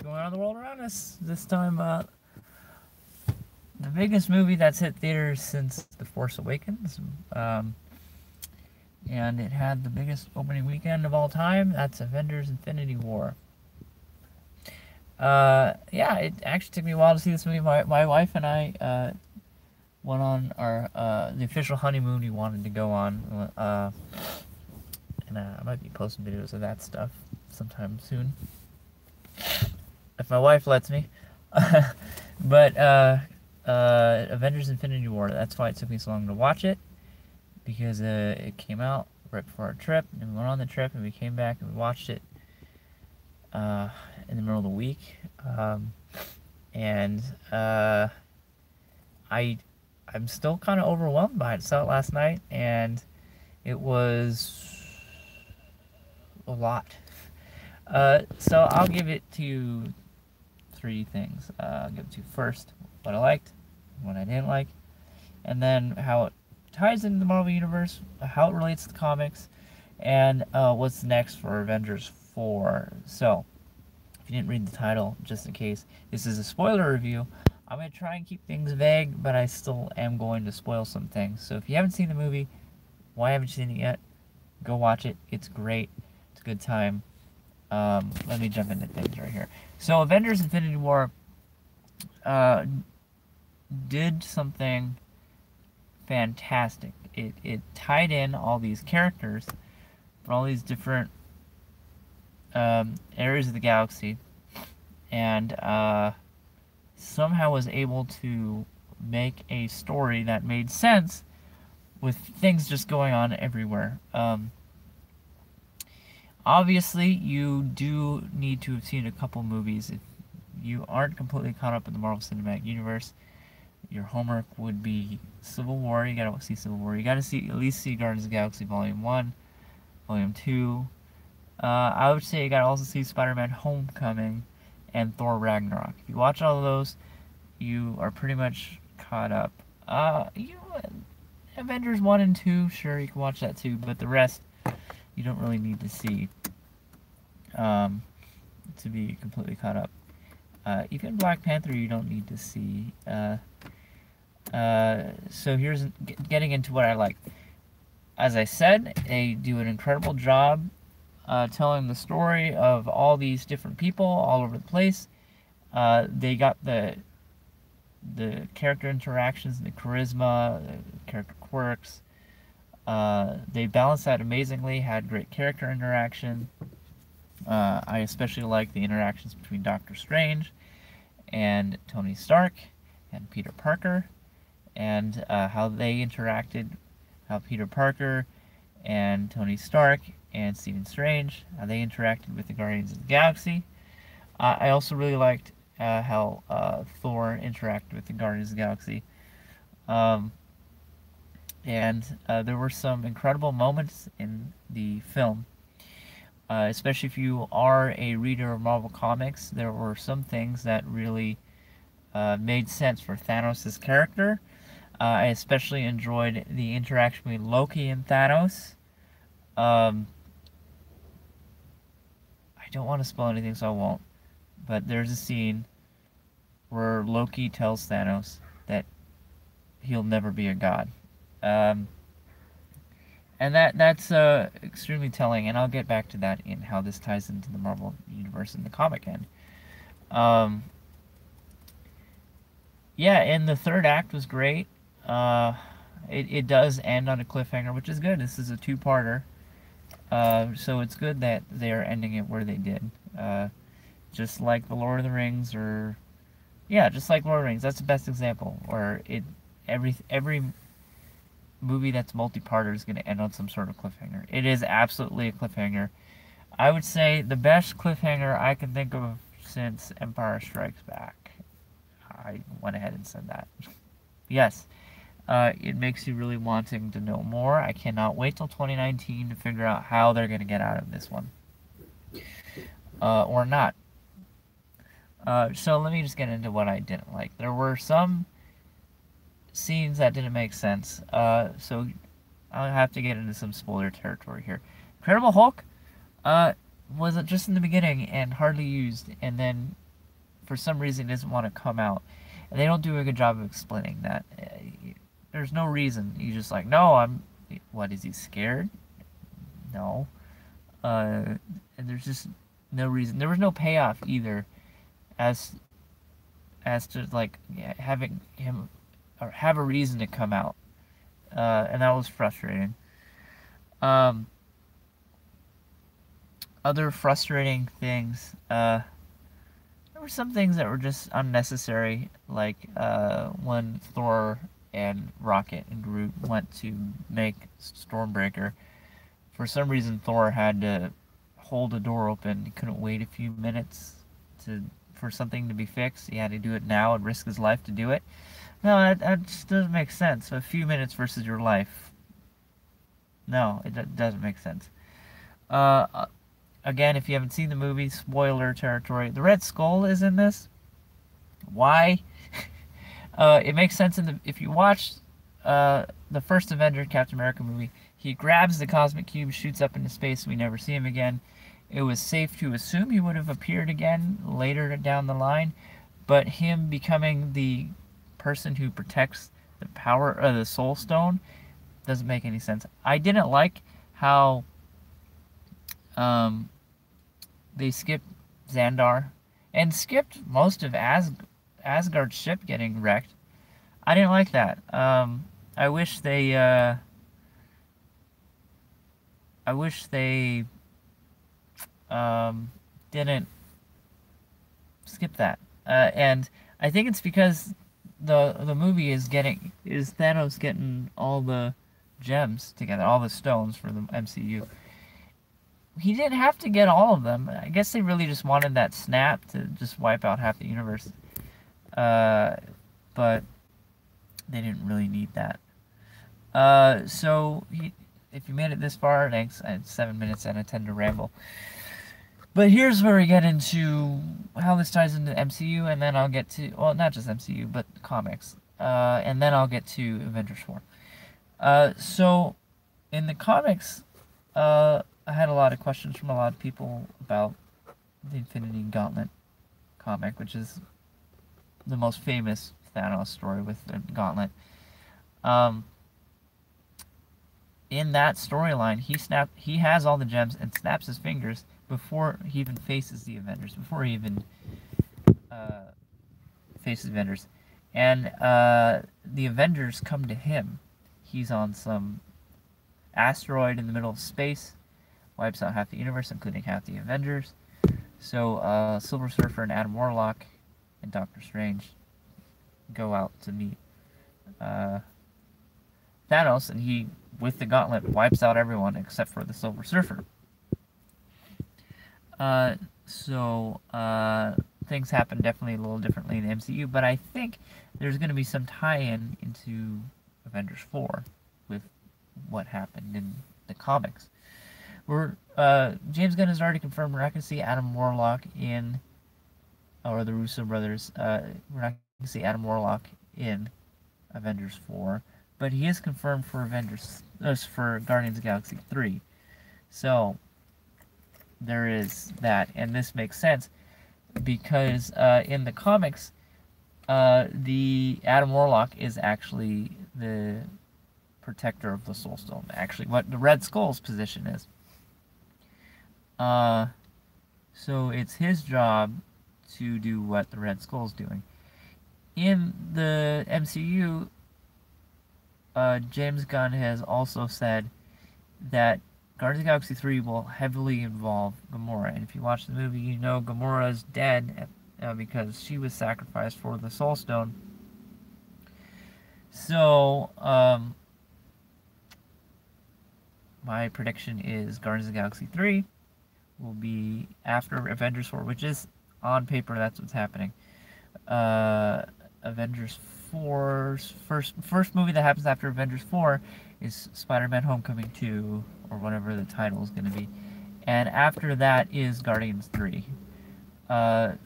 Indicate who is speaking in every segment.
Speaker 1: going on in the world around us. This time, the biggest movie that's hit theaters since The Force Awakens. And it had the biggest opening weekend of all time. That's Avengers Infinity War. Yeah, it actually took me a while to see this movie. My wife and I went on our the official honeymoon we wanted to go on. And I might be posting videos of that stuff sometime soon, if my wife lets me. But Avengers Infinity War, that's why it took me so long to watch it, because it came out right before our trip, and we went on the trip, and we came back and we watched it in the middle of the week. I'm still kind of overwhelmed by it. I saw it last night, and it was a lot. So I'll give it to three things. I'll give it to first what I liked, what I didn't like, and then how it ties into the Marvel Universe, how it relates to the comics, and what's next for Avengers 4. So, if you didn't read the title, just in case, this is a spoiler review. I'm going to try and keep things vague, but I still am going to spoil some things. So if you haven't seen the movie, why haven't you seen it yet? Go watch it. It's great. It's a good time. Let me jump into things right here. So Avengers Infinity War did something fantastic. It tied in all these characters from all these different areas of the galaxy, and somehow was able to make a story that made sense with things just going on everywhere. Obviously, you do need to have seen a couple movies. If you aren't completely caught up in the Marvel Cinematic Universe, your homework would be Civil War. You gotta see Civil War. You gotta at least see Guardians of the Galaxy Volume 1, Volume 2. I would say you gotta also see Spider-Man Homecoming and Thor Ragnarok. If you watch all of those, you are pretty much caught up. Avengers 1 and 2, sure, you can watch that too, but the rest, you don't really need to see to be completely caught up. Even Black Panther, you don't need to see. So here's getting into what I like. As I said, they do an incredible job telling the story of all these different people all over the place. They got the character interactions, the charisma, the character quirks. They balanced that amazingly, had great character interaction. I especially like the interactions between Doctor Strange and Tony Stark and Peter Parker, and how they interacted, how Peter Parker and Tony Stark and Stephen Strange, how they interacted with the Guardians of the Galaxy. I also really liked how Thor interacted with the Guardians of the Galaxy. And there were some incredible moments in the film. Especially if you are a reader of Marvel Comics, there were some things that really made sense for Thanos' character. I especially enjoyed the interaction between Loki and Thanos. I don't want to spoil anything, so I won't. But there's a scene where Loki tells Thanos that he'll never be a god. And that's extremely telling, and I'll get back to that in how this ties into the Marvel Universe and the comic end. Yeah, and the third act was great. It does end on a cliffhanger, which is good. This is a two-parter. So it's good that they are ending it where they did. Just like the Lord of the Rings, or... Yeah, just like Lord of the Rings. That's the best example. Where every movie that's multi-parter is going to end on some sort of cliffhanger. It is absolutely a cliffhanger. I would say the best cliffhanger I can think of since Empire Strikes Back. I went ahead and said that. Yes. It makes you really wanting to know more. I cannot wait till 2019 to figure out how they're going to get out of this one. Or not. So let me just get into what I didn't like. There were some scenes that didn't make sense. So I'll have to get into some spoiler territory here. Incredible Hulk was just in the beginning and hardly used, and then for some reason doesn't want to come out, and they don't do a good job of explaining that. There's no reason. You just like, no, I'm. What, is he scared? No. And there's just no reason. There was no payoff either, as to like having him or have a reason to come out, and that was frustrating. Other frustrating things. There were some things that were just unnecessary, like when Thor and Rocket and Groot went to make Stormbreaker. For some reason, Thor had to hold a door open. He couldn't wait a few minutes for something to be fixed. He had to do it now and risk his life to do it. No, that just doesn't make sense. A few minutes versus your life. No, it doesn't make sense. Again, if you haven't seen the movie, spoiler territory. The Red Skull is in this. Why? It makes sense if you watch the first Avenger Captain America movie. He grabs the cosmic cube, shoots up into space, and we never see him again. It was safe to assume he would have appeared again later down the line, but him becoming the person who protects the power of the Soul Stone doesn't make any sense. I didn't like how they skipped Xandar and skipped most of Asgard's ship getting wrecked. I didn't like that. I wish they didn't skip that. And I think it's because the movie is Thanos getting all the gems together, all the stones for the MCU. He didn't have to get all of them. I guess they really just wanted that snap to just wipe out half the universe. But they didn't really need that. So if you made it this far, thanks. I had 7 minutes and I tend to ramble. But here's where we get into how this ties into MCU, and then I'll get to, well, not just MCU, but comics. And then I'll get to Avengers 4. So, in the comics, I had a lot of questions from a lot of people about the Infinity Gauntlet comic, which is the most famous Thanos story with the Gauntlet. In that storyline, he has all the gems and snaps his fingers before he even faces the Avengers, before he even faces Avengers. And the Avengers come to him. He's on some asteroid in the middle of space, wipes out half the universe, including half the Avengers. So Silver Surfer and Adam Warlock and Doctor Strange go out to meet Thanos, and he, with the gauntlet, wipes out everyone except for the Silver Surfer. Things happen definitely a little differently in the MCU, but I think there's going to be some tie-in into Avengers 4 with what happened in the comics. James Gunn has already confirmed we're not going to see Adam Warlock or the Russo brothers, we're not going to see Adam Warlock in Avengers 4, but he is confirmed for for Guardians of the Galaxy 3. So, there is that, and this makes sense because in the comics, the Adam Warlock is actually the protector of the Soul Stone. Actually, what the Red Skull's position is. So it's his job to do what the Red Skull's doing. In the MCU, James Gunn has also said that Guardians of the Galaxy 3 will heavily involve Gamora, and if you watch the movie, you know Gamora's dead because she was sacrificed for the Soul Stone. So, my prediction is Guardians of the Galaxy 3 will be after Avengers 4, which is, on paper, that's what's happening. Avengers 4's first movie that happens after Avengers 4 is Spider-Man Homecoming 2, or whatever the title is going to be. And after that is Guardians 3.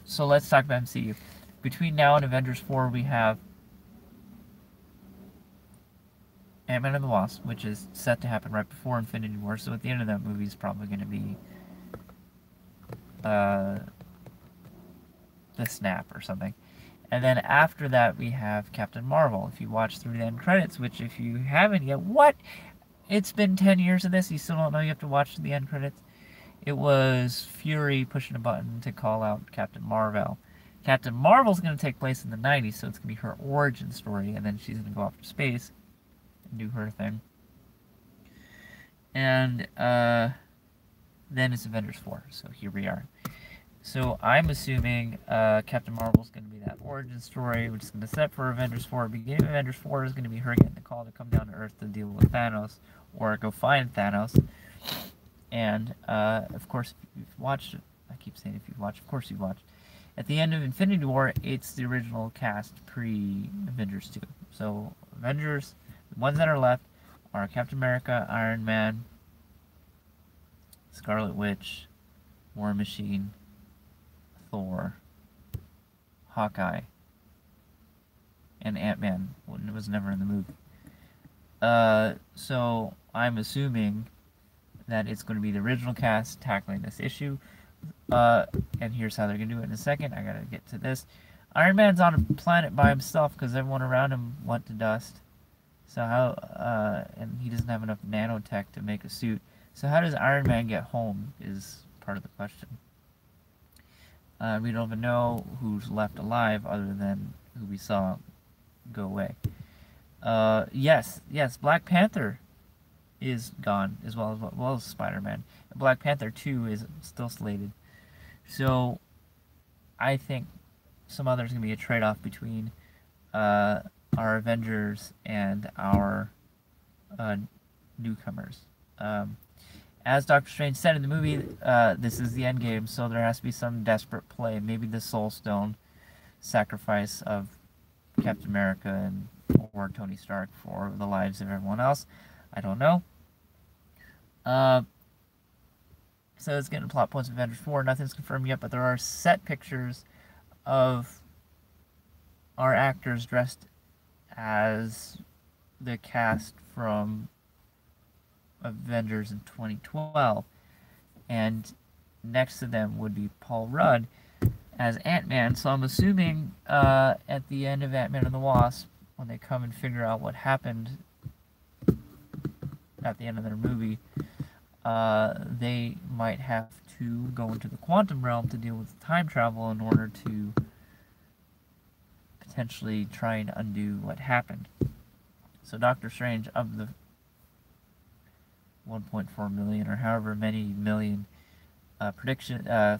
Speaker 1: So let's talk about MCU. Between now and Avengers 4, we have Ant-Man and the Wasp, which is set to happen right before Infinity War, so at the end of that movie is probably going to be the snap or something. And then after that, we have Captain Marvel. If you watch through the end credits, which if you haven't yet, what? It's been 10 years of this, you still don't know you have to watch the end credits? It was Fury pushing a button to call out Captain Marvel. Captain Marvel's going to take place in the 90s, so it's going to be her origin story, and then she's going to go off to space and do her thing. And then it's Avengers 4, so here we are. So I'm assuming Captain Marvel's going to be that origin story, which is going to set for Avengers 4. Beginning of Avengers 4 is going to be her getting the call to come down to Earth to deal with Thanos, or go find Thanos. And, of course, if you've watched, I keep saying if you've watched, of course you've watched. At the end of Infinity War, it's the original cast pre-Avengers 2. So, Avengers, the ones that are left, are Captain America, Iron Man, Scarlet Witch, War Machine, Thor, Hawkeye, and Ant-Man was never in the movie. So I'm assuming that it's going to be the original cast tackling this issue. And here's how they're going to do it in a second. I gotta get to this. Iron Man's on a planet by himself because everyone around him went to dust. So how, and he doesn't have enough nanotech to make a suit. So how does Iron Man get home is part of the question. We don't even know who's left alive other than who we saw go away. Yes, Black Panther is gone, as well as Spider-Man. Black Panther 2 is still slated. So, I think some others going to be a trade-off between our Avengers and our newcomers. As Doctor Strange said in the movie, this is the end game, so there has to be some desperate play. Maybe the Soul Stone sacrifice of Captain America and or Tony Stark for the lives of everyone else. I don't know. So it's getting plot points of Avengers 4. Nothing's confirmed yet, but there are set pictures of our actors dressed as the cast from Avengers in 2012. And next to them would be Paul Rudd as Ant-Man. So I'm assuming at the end of Ant-Man and the Wasp, when they come and figure out what happened at the end of their movie, they might have to go into the quantum realm to deal with time travel in order to potentially try and undo what happened. So Doctor Strange, of the 1.4 million or however many million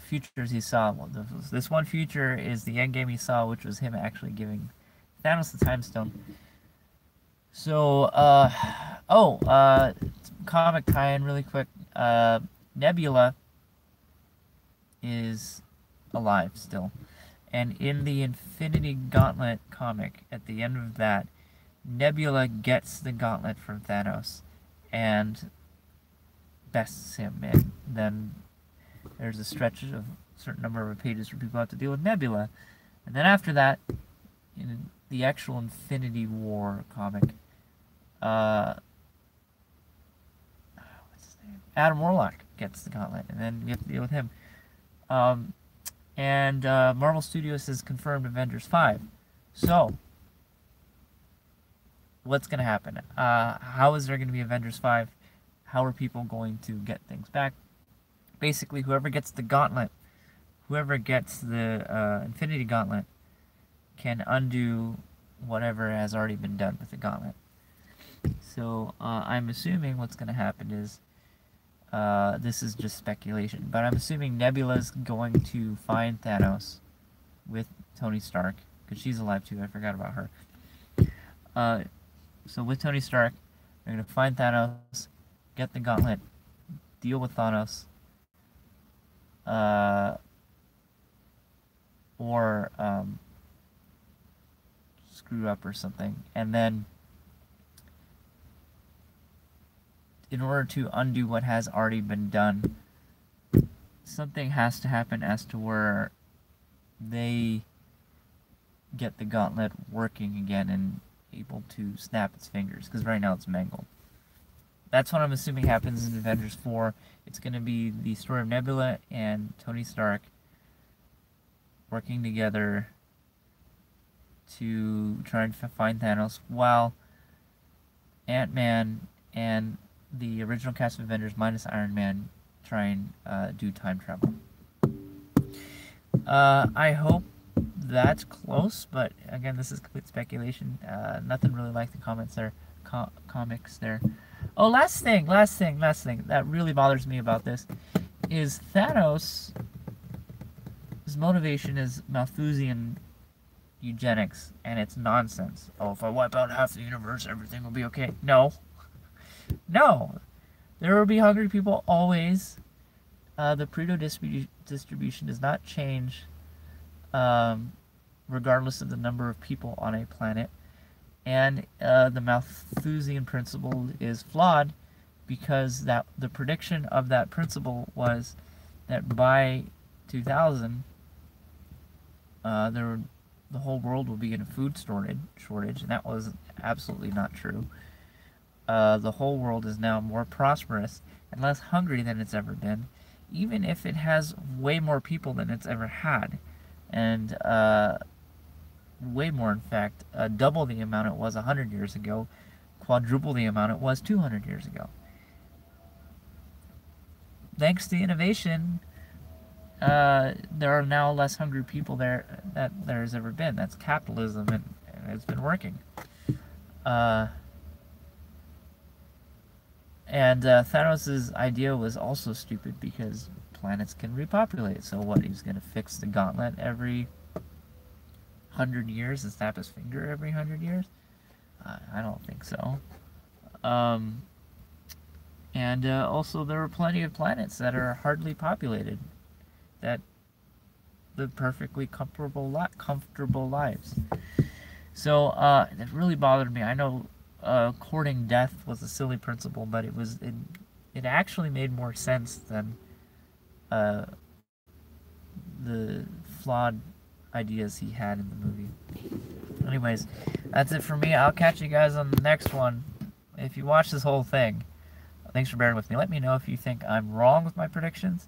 Speaker 1: futures he saw, well, this one future is the end game he saw, which was him actually giving Thanos the Time Stone. So, comic tie-in really quick. Nebula is alive still. And in the Infinity Gauntlet comic, at the end of that, Nebula gets the gauntlet from Thanos and bests him. And then there's a stretch of a certain number of pages for people have to deal with Nebula. And then after that, in the actual Infinity War comic, what's his name? Adam Warlock gets the gauntlet, and then you have to deal with him. And Marvel Studios has confirmed Avengers 5. So, what's going to happen? How is there going to be Avengers 5? How are people going to get things back? Basically, whoever gets the gauntlet, whoever gets the Infinity Gauntlet, can undo whatever has already been done with the gauntlet. So, I'm assuming what's going to happen is, this is just speculation, but I'm assuming Nebula's going to find Thanos with Tony Stark, because she's alive too, I forgot about her. So with Tony Stark, they're going to find Thanos, get the gauntlet, deal with Thanos, or screw up or something, and then in order to undo what has already been done, something has to happen as to where they get the gauntlet working again and able to snap its fingers, because right now it's mangled. That's what I'm assuming happens in Avengers 4. It's going to be the story of Nebula and Tony Stark working together to try and find Thanos, while Ant-Man and the original cast of Avengers minus Iron Man try and do time travel. I hope that's close, but again, this is complete speculation. Nothing really like the comments there, comics there. Oh, last thing that really bothers me about this is Thanos. His motivation is Malthusian eugenics, and it's nonsense. Oh, if I wipe out half the universe, everything will be okay. No. No. There will be hungry people always. The Pareto distribution does not change regardless of the number of people on a planet. And the Malthusian principle is flawed because the prediction of that principle was that by 2000, the whole world will be in a food shortage, and that was absolutely not true. The whole world is now more prosperous and less hungry than it's ever been, even if it has way more people than it's ever had, and way more, in fact, double the amount it was 100 years ago, quadruple the amount it was 200 years ago. Thanks to innovation, there are now less hungry people there that there's ever been. That's capitalism, and it's been working. And Thanos' idea was also stupid because planets can repopulate. So what, he's going to fix the gauntlet every 100 years and snap his finger every 100 years? I don't think so. And also there are plenty of planets that are hardly populated that live perfectly comfortable lives. So it really bothered me. I know courting death was a silly principle, but it actually made more sense than the flawed ideas he had in the movie. Anyways, that's it for me. I'll catch you guys on the next one. If you watch this whole thing, thanks for bearing with me. Let me know if you think I'm wrong with my predictions.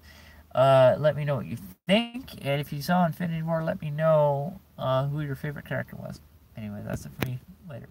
Speaker 1: Let me know what you think, and if you saw Infinity War, let me know who your favorite character was. Anyway, that's it for me. Later.